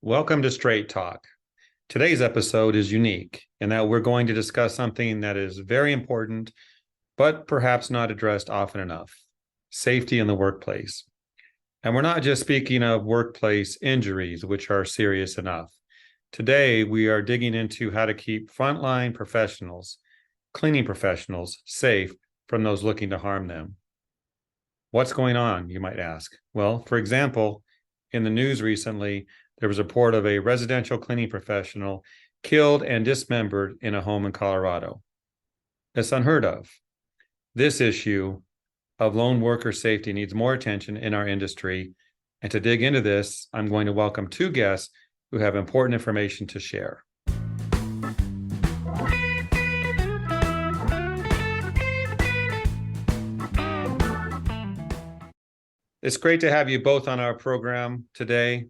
Welcome to Straight Talk. Today's episode is unique in that we're going to discuss something that is very important, but perhaps not addressed often enough: safety in the workplace. And we're not just speaking of workplace injuries, which are serious enough. Today, we are digging into how to keep frontline professionals, cleaning professionals, safe from those looking to harm them. What's going on, you might ask? Well, for example, in the news recently, there was a report of a residential cleaning professional killed and dismembered in a home in Colorado. It's unheard of. This issue of lone worker safety needs more attention in our industry. And to dig into this, I'm going to welcome two guests who have important information to share. It's great to have you both on our program today.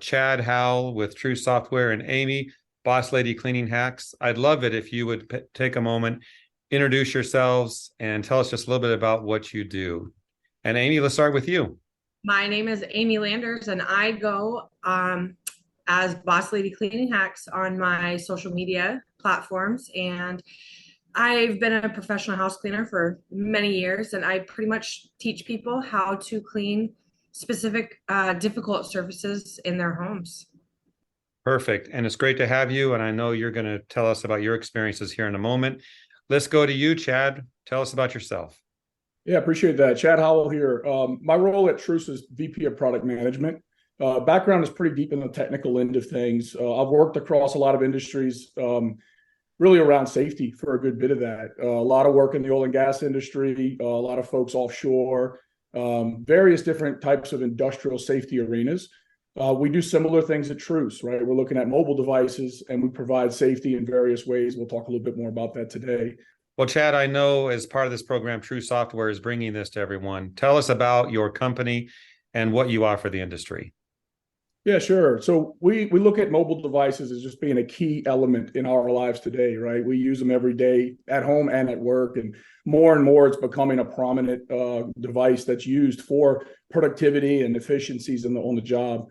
Chad Howell with True Software and Amy, Boss Lady Cleaning Hacks. I'd love it if you would take a moment, introduce yourselves, and tell us just a little bit about what you do. And Amy, let's start with you. My name is Amy Landers, and I go as Boss Lady Cleaning Hacks on my social media platforms. And I've been a professional house cleaner for many years, and I pretty much teach people how to clean specific difficult surfaces in their homes. Perfect. And it's great to have you. And I know you're going to tell us about your experiences here in a moment. Let's go to you, Chad. Tell us about yourself. Yeah, appreciate that. Chad Howell here. My role at Truce is VP of Product Management. Background is pretty deep in the technical end of things. I've worked across a lot of industries, really around safety for a good bit of that. A lot of work in the oil and gas industry, a lot of folks offshore, various different types of industrial safety arenas. We do similar things at Truce, right? We're looking at mobile devices and we provide safety in various ways. We'll talk a little bit more about that today. Well, Chad, I know as part of this program, True Software is bringing this to everyone. Tell us about your company and what you offer the industry. Yeah, sure. So we look at mobile devices as just being a key element in our lives today, right? We use them every day at home and at work, and more it's becoming a prominent device that's used for productivity and efficiencies on the job.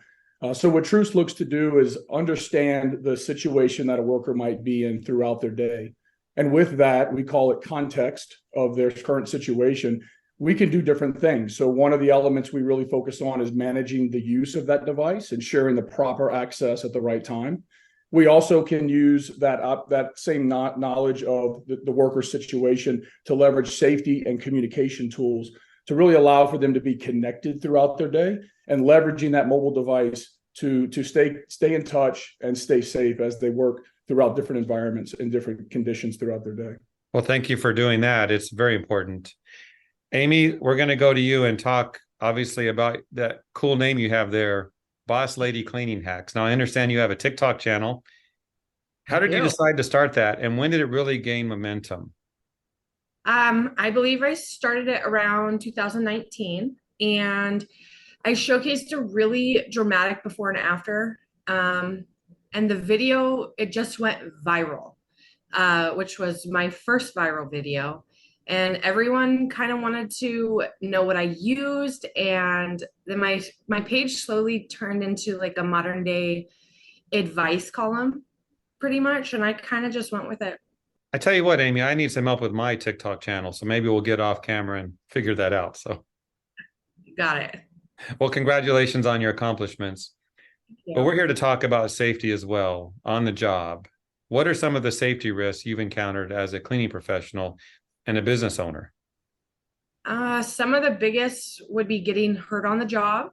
So what Truce looks to do is understand the situation that a worker might be in throughout their day. And with that, we call it context of their current situation. We can do different things. So one of the elements we really focus on is managing the use of that device, ensuring the proper access at the right time. We also can use that same knowledge of the worker's situation to leverage safety and communication tools to really allow for them to be connected throughout their day, and leveraging that mobile device to stay in touch and stay safe as they work throughout different environments and different conditions throughout their day. Well, thank you for doing that. It's very important. Amy, we're going to go to you and talk obviously about that cool name you have there, Boss Lady Cleaning Hacks. Now, I understand you have a TikTok channel. How did you decide to start that, and when did it really gain momentum? I believe I started it around 2019, and I showcased a really dramatic before and after. And the video, it just went viral, which was my first viral video. And everyone kind of wanted to know what I used. And then my page slowly turned into like a modern day advice column, pretty much. And I kind of just went with it. I tell you what, Amy, I need some help with my TikTok channel, so maybe we'll get off camera and figure that out. So, Got it. well, congratulations on your accomplishments. Yeah. But we're here to talk about safety as well on the job. What are some of the safety risks you've encountered as a cleaning professional and a business owner? Some of the biggest would be getting hurt on the job,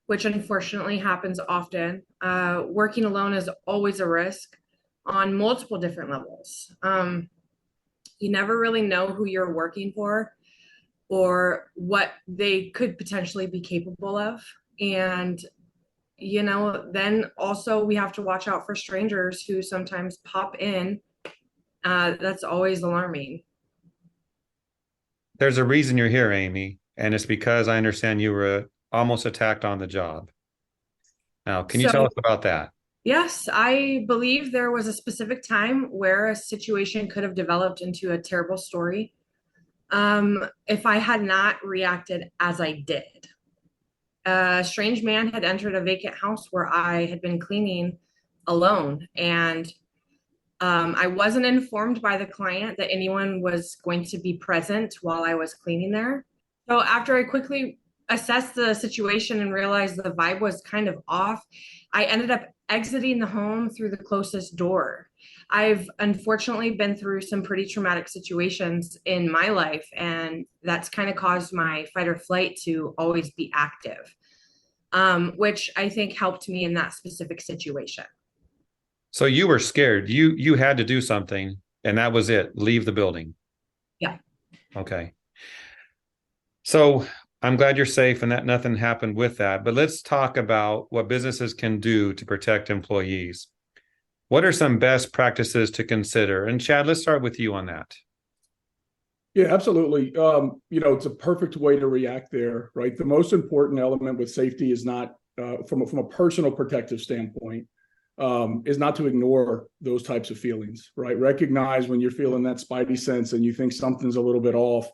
which unfortunately happens often. Working alone is always a risk on multiple different levels. You never really know who you're working for or what they could potentially be capable of. And, then also we have to watch out for strangers who sometimes pop in. That's always alarming. There's a reason you're here, Amy, and it's because I understand you were almost attacked on the job. Now, can you tell us about that? Yes, I believe there was a specific time where a situation could have developed into a terrible story, if I had not reacted as I did. a strange man had entered a vacant house where I had been cleaning alone. And I wasn't informed by the client that anyone was going to be present while I was cleaning there. So after I quickly assessed the situation and realized the vibe was kind of off, I ended up exiting the home through the closest door. I've unfortunately been through some pretty traumatic situations in my life, and that's kind of caused my fight or flight to always be active, which I think helped me in that specific situation. So you were scared. You had to do something, and that was it. Leave the building. Yeah. Okay. So I'm glad you're safe and that nothing happened with that. But let's talk about what businesses can do to protect employees. What are some best practices to consider? And Chad, let's start with you on that. Yeah, absolutely. It's a perfect way to react there, right? The most important element with safety is not from a personal protective standpoint, is not to ignore those types of feelings, right? Recognize when you're feeling that spidey sense and you think something's a little bit off,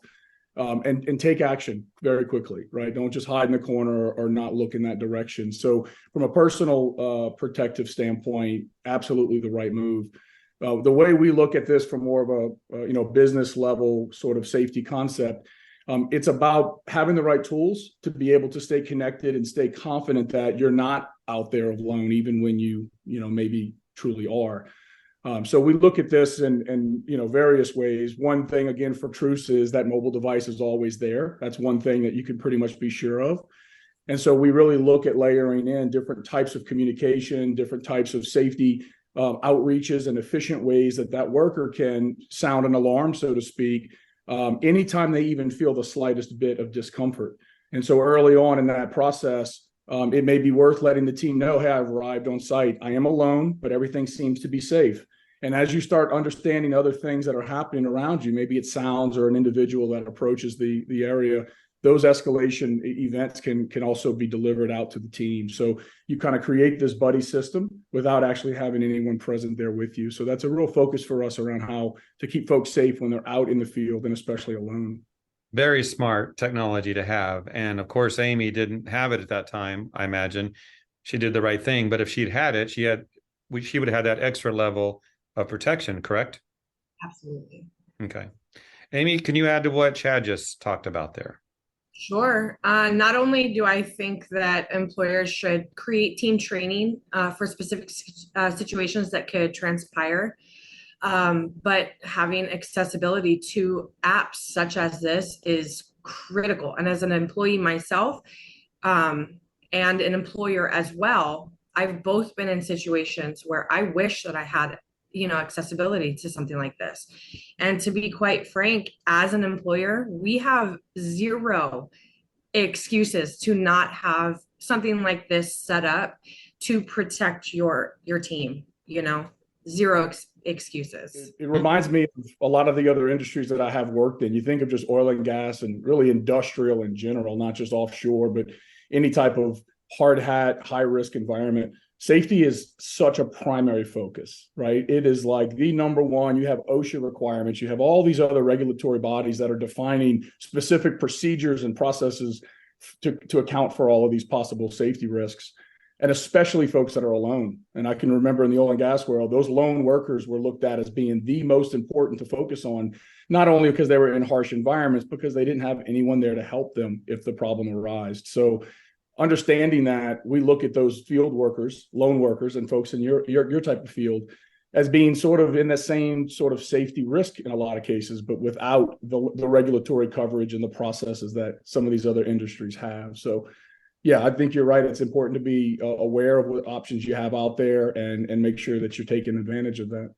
and take action very quickly, right? Don't just hide in the corner or not look in that direction. So from a personal protective standpoint, absolutely the right move. The way we look at this from more of a business level sort of safety concept, it's about having the right tools to be able to stay connected and stay confident that you're not out there alone, even when you maybe truly are. So we look at this in various ways. One thing, again, for Truce is that mobile device is always there. That's one thing that you can pretty much be sure of. And so we really look at layering in different types of communication, different types of safety outreaches, and efficient ways that worker can sound an alarm, so to speak, anytime they even feel the slightest bit of discomfort. And so early on in that process, it may be worth letting the team know, hey, I've arrived on site. I am alone, but everything seems to be safe. And as you start understanding other things that are happening around you, maybe it sounds or an individual that approaches the area, those escalation events can also be delivered out to the team. So you kind of create this buddy system without actually having anyone present there with you. So that's a real focus for us around how to keep folks safe when they're out in the field and especially alone. Very smart technology to have. And of course, Amy didn't have it at that time, I imagine. She did the right thing. But if she'd had it, she would have had that extra level of protection, correct? Absolutely. Okay. Amy, can you add to what Chad just talked about there? Sure. Not only do I think that employers should create team training for specific situations that could transpire, but having accessibility to apps such as this is critical. And as an employee myself, and an employer as well, I've both been in situations where I wish that I had accessibility to something like this. And to be quite frank, as an employer, we have zero excuses to not have something like this set up to protect your team, zero excuses. It reminds me of a lot of the other industries that I have worked in. You think of just oil and gas and really industrial in general, not just offshore, but any type of hard hat, high risk environment. Safety is such a primary focus, right? It is like the number one. You have OSHA requirements. You have all these other regulatory bodies that are defining specific procedures and processes to account for all of these possible safety risks, and especially folks that are alone. And I can remember in the oil and gas world, those lone workers were looked at as being the most important to focus on, not only because they were in harsh environments, because they didn't have anyone there to help them if the problem arose. So understanding that, we look at those field workers, lone workers, and folks in your type of field as being sort of in the same sort of safety risk in a lot of cases, but without the regulatory coverage and the processes that some of these other industries have. So yeah, I think you're right. It's important to be aware of what options you have out there and make sure that you're taking advantage of that.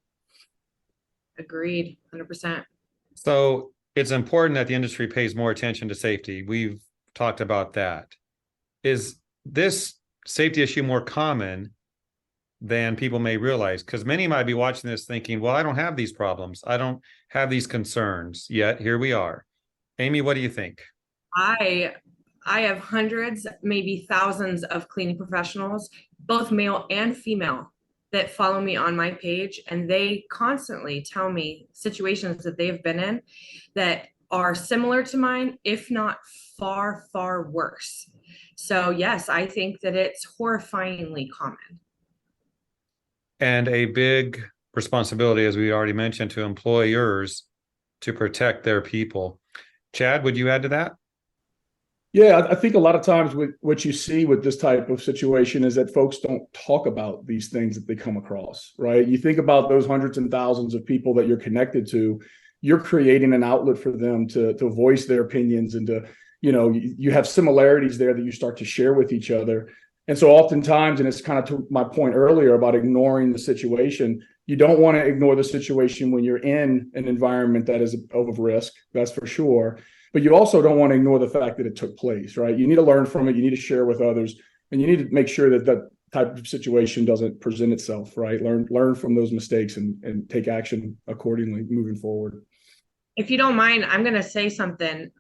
Agreed, 100%. So it's important that the industry pays more attention to safety. We've talked about that. Is this safety issue more common than people may realize? Because many might be watching this thinking, well, I don't have these problems. I don't have these concerns, yet here we are. Amy, what do you think? I have hundreds, maybe thousands of cleaning professionals, both male and female, that follow me on my page, and they constantly tell me situations that they've been in that are similar to mine, if not far, far worse. So yes, I think that it's horrifyingly common. And a big responsibility, as we already mentioned, to employers to protect their people. Chad, would you add to that? Yeah, I think a lot of times what you see with this type of situation is that folks don't talk about these things that they come across, right? You think about those hundreds and thousands of people that you're connected to, you're creating an outlet for them to voice their opinions and to, you have similarities there that you start to share with each other. And so oftentimes, and it's kind of to my point earlier about ignoring the situation, you don't want to ignore the situation when you're in an environment that is of risk, that's for sure. But you also don't want to ignore the fact that it took place, right? You need to learn from it. You need to share with others, and you need to make sure that that type of situation doesn't present itself, right? Learn from those mistakes and take action accordingly moving forward. If you don't mind, I'm going to say something.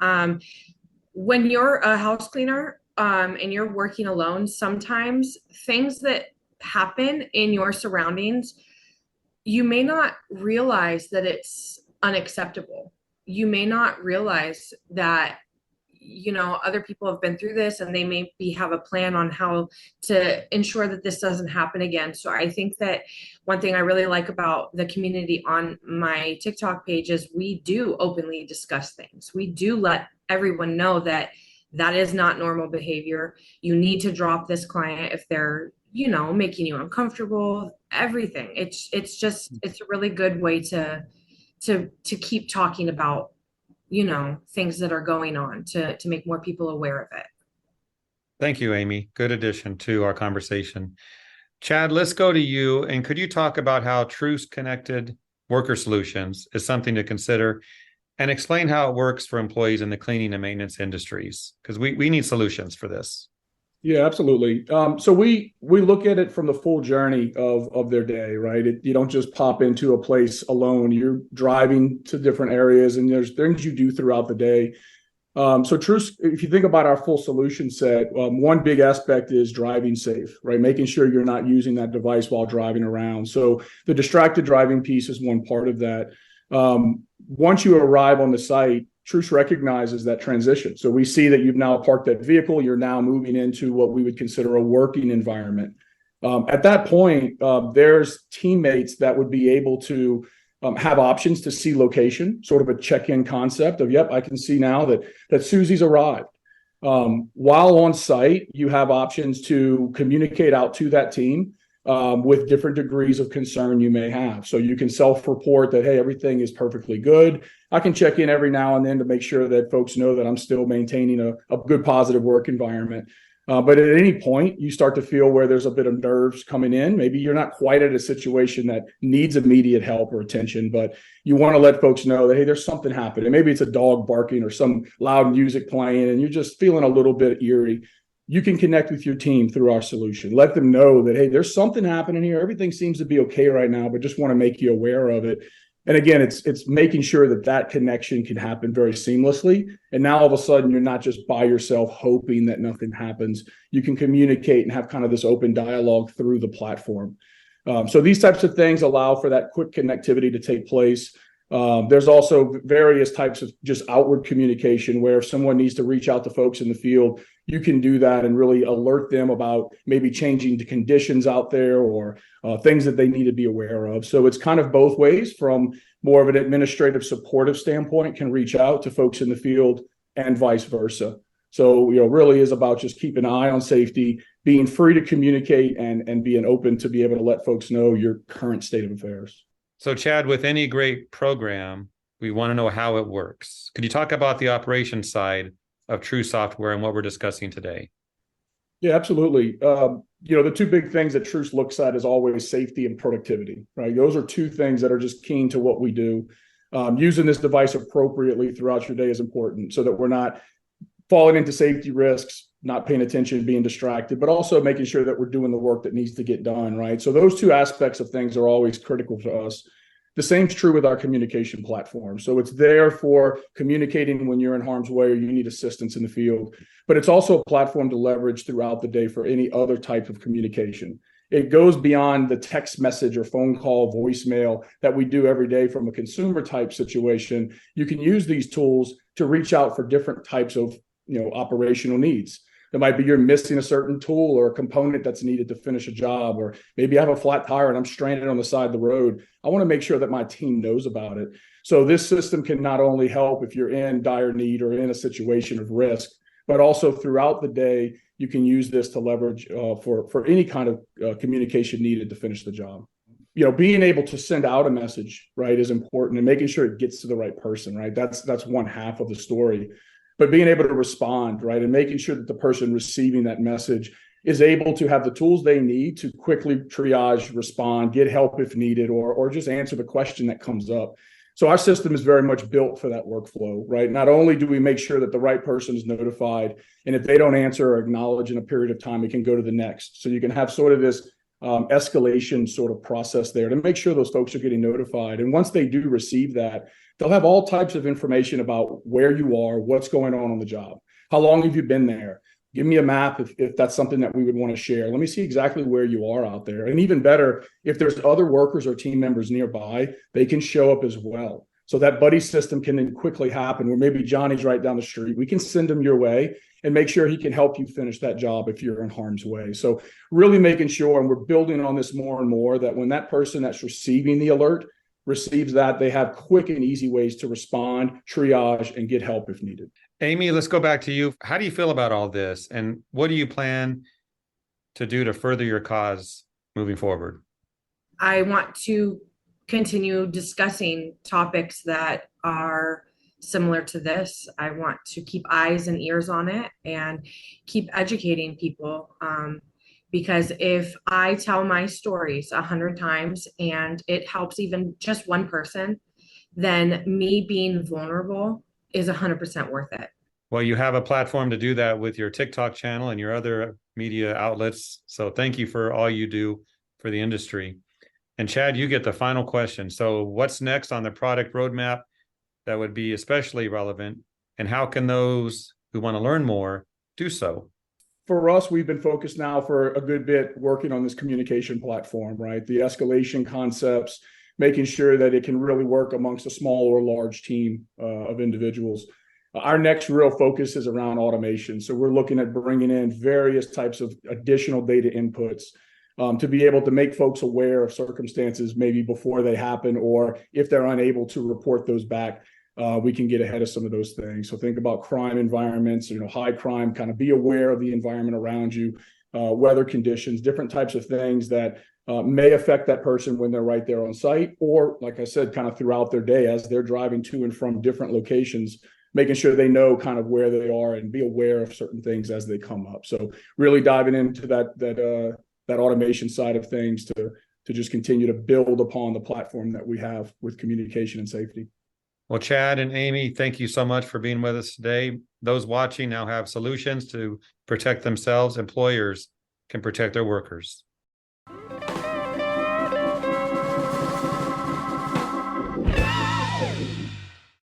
When you're a house cleaner and you're working alone, sometimes things that happen in your surroundings, you may not realize that it's unacceptable. You may not realize that other people have been through this and they maybe have a plan on how to ensure that this doesn't happen again. So I think that one thing I really like about the community on my TikTok page is we do openly discuss things. We do let everyone know that that is not normal behavior. You need to drop this client if they're making you uncomfortable, everything. It's a really good way to keep talking about things that are going on to make more people aware of it. Thank you, Amy. Good addition to our conversation. Chad, let's go to you. And could you talk about how Truce Connected Worker Solutions is something to consider, and explain how it works for employees in the cleaning and maintenance industries? Because we need solutions for this. Yeah, absolutely. So we look at it from the full journey of their day, right? You don't just pop into a place alone. You're driving to different areas, and there's things you do throughout the day. So Truce, if you think about our full solution set, one big aspect is driving safe, right? Making sure you're not using that device while driving around. So the distracted driving piece is one part of that. Once you arrive on the site, Truce recognizes that transition. So we see that you've now parked that vehicle. You're now moving into what we would consider a working environment. At that point, there's teammates that would be able to have options to see location, sort of a check-in concept of, yep, I can see now that Susie's arrived. While on site, you have options to communicate out to that team with different degrees of concern you may have. So you can self-report that, hey, everything is perfectly good. I can check in every now and then to make sure that folks know that I'm still maintaining a good, positive work environment. But at any point, you start to feel where there's a bit of nerves coming in. Maybe you're not quite at a situation that needs immediate help or attention, but you want to let folks know that, hey, there's something happening. Maybe it's a dog barking or some loud music playing, and you're just feeling a little bit eerie. You can connect with your team through our solution. Let them know that, hey, there's something happening here. Everything seems to be okay right now, but just want to make you aware of it. And again, it's making sure that connection can happen very seamlessly. And now all of a sudden, you're not just by yourself hoping that nothing happens. You can communicate and have kind of this open dialogue through the platform. So these types of things allow for that quick connectivity to take place. There's also various types of just outward communication where if someone needs to reach out to folks in the field, you can do that and really alert them about maybe changing the conditions out there or things that they need to be aware of. So it's kind of both ways, from more of an administrative supportive standpoint, can reach out to folks in the field and vice versa. So, really is about just keeping an eye on safety, being free to communicate and being open to be able to let folks know your current state of affairs. So, Chad, with any great program, we want to know how it works. Could you talk about the operations side of Truce Software and what we're discussing today? Yeah, absolutely. The two big things that Truce looks at is always safety and productivity, right? Those are two things that are just keen to what we do. Using this device appropriately throughout your day is important so that we're not falling into safety risks, not paying attention, being distracted, but also making sure that we're doing the work that needs to get done, right? So those two aspects of things are always critical to us. The same is true with our communication platform. So it's there for communicating when you're in harm's way or you need assistance in the field, but it's also a platform to leverage throughout the day for any other type of communication. It goes beyond the text message or phone call, voicemail that we do every day from a consumer type situation. You can use these tools to reach out for different types of operational needs. It might be you're missing a certain tool or a component that's needed to finish a job, or maybe I have a flat tire and I'm stranded on the side of the road. I want to make sure that my team knows about it. So this system can not only help if you're in dire need or in a situation of risk, but also throughout the day, you can use this to leverage for any kind of communication needed to finish the job. Being able to send out a message, right, is important, and making sure it gets to the right person, right? That's one half of the story. But being able to respond, right, and making sure that the person receiving that message is able to have the tools they need to quickly triage, respond, get help if needed, or just answer the question that comes up. So our system is very much built for that workflow, right? Not only do we make sure that the right person is notified, and if they don't answer or acknowledge in a period of time, it can go to the next. So you can have sort of this escalation sort of process there to make sure those folks are getting notified. And once they do receive that, they'll have all types of information about where you are, what's going on the job, how long have you been there. Give me a map if that's something that we would want to share. Let me see exactly where you are out there. And even better, if there's other workers or team members nearby, they can show up as well. So that buddy system can then quickly happen where maybe Johnny's right down the street. We can send him your way and make sure he can help you finish that job if you're in harm's way. So really making sure, and we're building on this more and more, that when that person that's receiving the alert receives that, they have quick and easy ways to respond, triage, and get help if needed. Amy, let's go back to you. How do you feel about all this? And what do you plan to do to further your cause moving forward? I want to continue discussing topics that are similar to this. I want to keep eyes and ears on it and keep educating people. Because if I tell my stories 100 times and it helps even just one person, then me being vulnerable is 100% worth it. Well, you have a platform to do that with your TikTok channel and your other media outlets. So thank you for all you do for the industry. And Chad, you get the final question. So what's next on the product roadmap that would be especially relevant? And how can those who want to learn more do so? For us, we've been focused now for a good bit working on this communication platform, right? The escalation concepts, making sure that it can really work amongst a small or large team of individuals. Our next real focus is around automation. So we're looking at bringing in various types of additional data inputs to be able to make folks aware of circumstances maybe before they happen, or if they're unable to report those back, we can get ahead of some of those things. So think about crime environments, high crime, kind of be aware of the environment around you, weather conditions, different types of things that may affect that person when they're right there on site, or like I said, kind of throughout their day as they're driving to and from different locations, making sure they know kind of where they are and be aware of certain things as they come up. So really diving into that automation side of things to just continue to build upon the platform that we have with communication and safety. Well, Chad and Amy, thank you so much for being with us today. Those watching now have solutions to protect themselves. Employers can protect their workers.